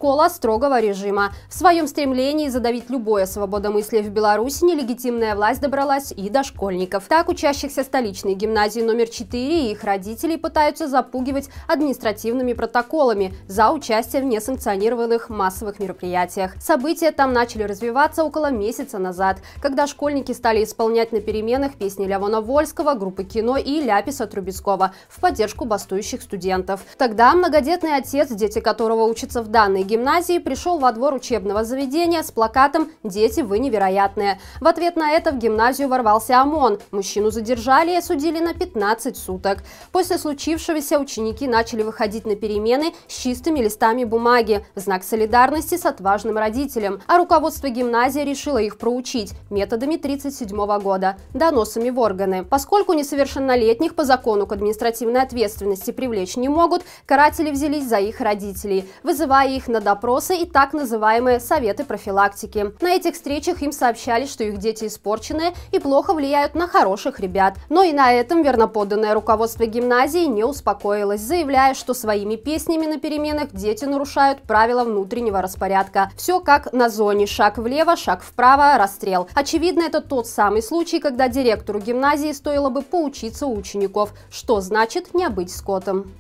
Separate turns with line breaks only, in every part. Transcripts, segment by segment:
Школа строгого режима. В своем стремлении задавить любое свободомыслие в Беларуси нелегитимная власть добралась и до школьников. Так, учащихся столичной гимназии номер 4 и их родителей пытаются запугивать административными протоколами за участие в несанкционированных массовых мероприятиях. События там начали развиваться около месяца назад, когда школьники стали исполнять на переменах песни Левона Вольского, группы «Кино» и Ляписа Трубецкого в поддержку бастующих студентов. Тогда многодетный отец, дети которого учатся в данной гимназии, пришел во двор учебного заведения с плакатом «Дети, вы невероятные». В ответ на это в гимназию ворвался ОМОН. Мужчину задержали и осудили на 15 суток. После случившегося ученики начали выходить на перемены с чистыми листами бумаги в знак солидарности с отважным родителем. А руководство гимназии решило их проучить методами 1937 года – доносами в органы. Поскольку несовершеннолетних по закону к административной ответственности привлечь не могут, каратели взялись за их родителей, вызывая их на допросы и так называемые советы профилактики. На этих встречах им сообщали, что их дети испорченные и плохо влияют на хороших ребят. Но и на этом верноподданное руководство гимназии не успокоилось, заявляя, что своими песнями на переменах дети нарушают правила внутреннего распорядка. Все как на зоне: шаг влево, шаг вправо, расстрел. Очевидно, это тот самый случай, когда директору гимназии стоило бы поучиться у учеников, что значит не быть скотом.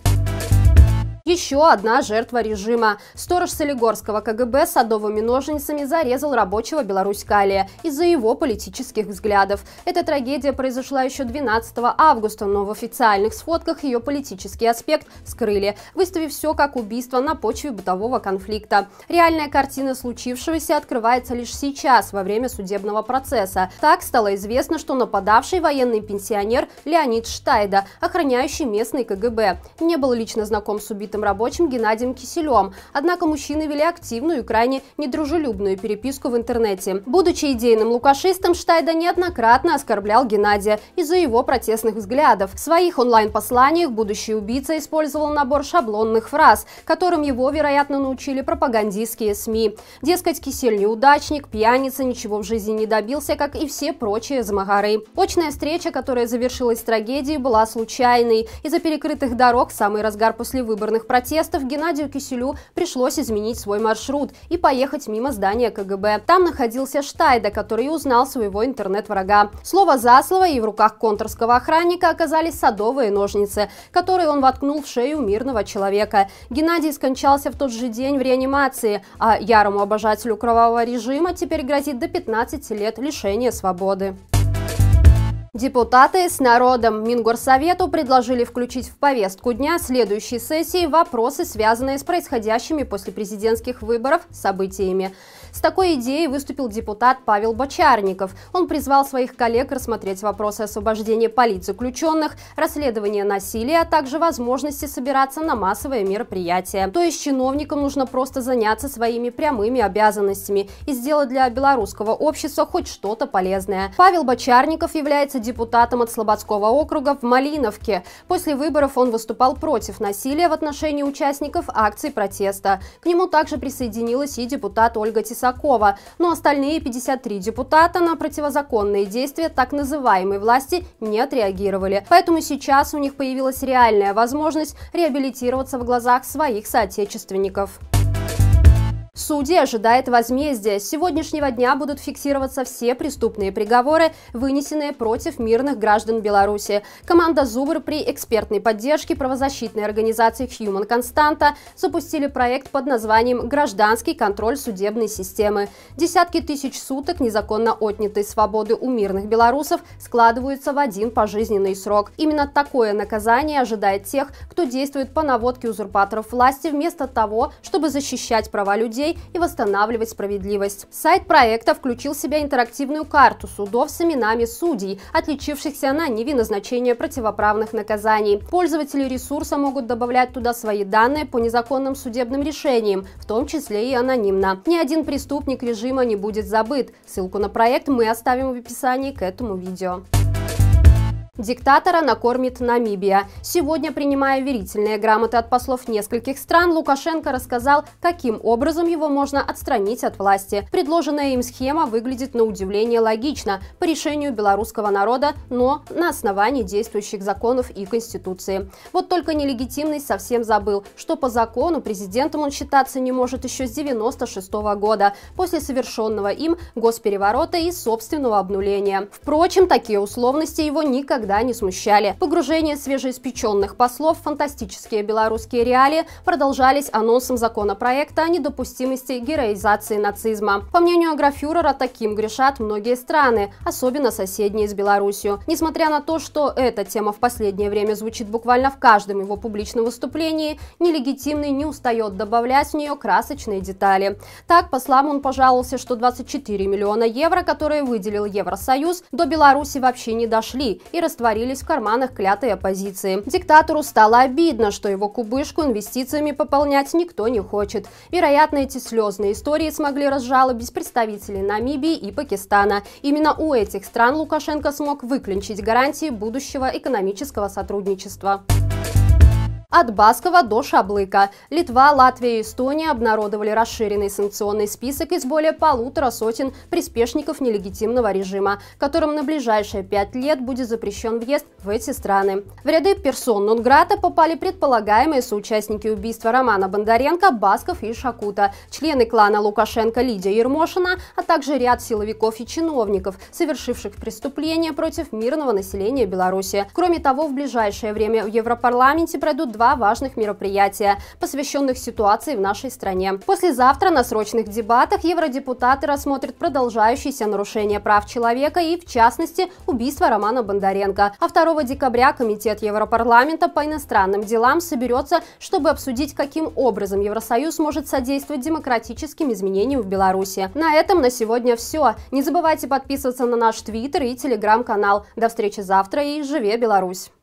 Еще одна жертва режима. Сторож Солигорского КГБ садовыми ножницами зарезал рабочего Беларусь Калия из-за его политических взглядов. Эта трагедия произошла еще 12 августа, но в официальных сфотках ее политический аспект скрыли, выставив все как убийство на почве бытового конфликта. Реальная картина случившегося открывается лишь сейчас, во время судебного процесса. Так стало известно, что нападавший военный пенсионер Леонид Штайда, охраняющий местный КГБ, не был лично знаком с убитым рабочим Геннадием Киселем. Однако мужчины вели активную и крайне недружелюбную переписку в интернете. Будучи идейным лукашистом, Штайда неоднократно оскорблял Геннадия из-за его протестных взглядов. В своих онлайн-посланиях будущий убийца использовал набор шаблонных фраз, которым его, вероятно, научили пропагандистские СМИ. Дескать, Кисель неудачник, пьяница, ничего в жизни не добился, как и все прочие змагары. Очная встреча, которая завершилась трагедией, была случайной. Из-за перекрытых дорог в самый разгар послевыборных протестов Геннадию Киселю пришлось изменить свой маршрут и поехать мимо здания КГБ. Там находился Штайда, который узнал своего интернет-врага. Слово за слово, и в руках конторского охранника оказались садовые ножницы, которые он воткнул в шею мирного человека. Геннадий скончался в тот же день в реанимации, а ярому обожателю кровавого режима теперь грозит до 15 лет лишения свободы. Депутаты с народом. Мингорсовету предложили включить в повестку дня следующей сессии вопросы, связанные с происходящими после президентских выборов событиями. С такой идеей выступил депутат Павел Бочарников. Он призвал своих коллег рассмотреть вопросы освобождения политзаключенных, расследования насилия, а также возможности собираться на массовые мероприятия. То есть чиновникам нужно просто заняться своими прямыми обязанностями и сделать для белорусского общества хоть что-то полезное. Павел Бочарников является депутатом от Слободского округа в Малиновке. После выборов он выступал против насилия в отношении участников акций протеста. К нему также присоединилась и депутат Ольга Тесакова. Но остальные 53 депутата на противозаконные действия так называемой власти не отреагировали. Поэтому сейчас у них появилась реальная возможность реабилитироваться в глазах своих соотечественников. Судьи ожидает возмездия. С сегодняшнего дня будут фиксироваться все преступные приговоры, вынесенные против мирных граждан Беларуси. Команда ЗУБР при экспертной поддержке правозащитной организации Human Constanta запустили проект под названием «Гражданский контроль судебной системы». Десятки тысяч суток незаконно отнятой свободы у мирных белорусов складываются в один пожизненный срок. Именно такое наказание ожидает тех, кто действует по наводке узурпаторов власти, вместо того, чтобы защищать права людей и восстанавливать справедливость. Сайт проекта включил в себя интерактивную карту судов с именами судей, отличившихся на ниве назначения противоправных наказаний. Пользователи ресурса могут добавлять туда свои данные по незаконным судебным решениям, в том числе и анонимно. Ни один преступник режима не будет забыт. Ссылку на проект мы оставим в описании к этому видео. Диктатора накормит Намибия. Сегодня, принимая верительные грамоты от послов нескольких стран, Лукашенко рассказал, каким образом его можно отстранить от власти. Предложенная им схема выглядит на удивление логично по решению белорусского народа, но на основании действующих законов и Конституции. Вот только нелегитимный совсем забыл, что по закону президентом он считаться не может еще с 1996 года, после совершенного им госпереворота и собственного обнуления. Впрочем, такие условности его никогда не смущали. Погружение свежеиспеченных послов в фантастические белорусские реалии продолжались анонсом законопроекта о недопустимости героизации нацизма. По мнению агрофюрера, таким грешат многие страны, особенно соседние с Беларусью. Несмотря на то, что эта тема в последнее время звучит буквально в каждом его публичном выступлении, нелегитимный не устает добавлять в нее красочные детали. Так, послам он пожаловался, что 24 миллиона евро, которые выделил Евросоюз, до Беларуси вообще не дошли и растворились в карманах клятой оппозиции. Диктатору стало обидно, что его кубышку инвестициями пополнять никто не хочет. Вероятно, эти слезные истории смогли разжалобить представителей Намибии и Пакистана. Именно у этих стран Лукашенко смог выклинчить гарантии будущего экономического сотрудничества. От Баскова до Шаблыка. Литва, Латвия и Эстония обнародовали расширенный санкционный список из более 150 приспешников нелегитимного режима, которым на ближайшие 5 лет будет запрещен въезд в эти страны. В ряды персон нон-грата попали предполагаемые соучастники убийства Романа Бондаренко, Басков и Шакута, члены клана Лукашенко Лидия Ермошина, а также ряд силовиков и чиновников, совершивших преступления против мирного населения Беларуси. Кроме того, в ближайшее время в Европарламенте пройдут два важных мероприятия, посвященных ситуации в нашей стране. Послезавтра на срочных дебатах евродепутаты рассмотрят продолжающиеся нарушения прав человека и, в частности, убийство Романа Бондаренко. А 2 декабря Комитет Европарламента по иностранным делам соберется, чтобы обсудить, каким образом Евросоюз может содействовать демократическим изменениям в Беларуси. На этом на сегодня все. Не забывайте подписываться на наш Твиттер и Телеграм-канал. До встречи завтра и живе Беларусь!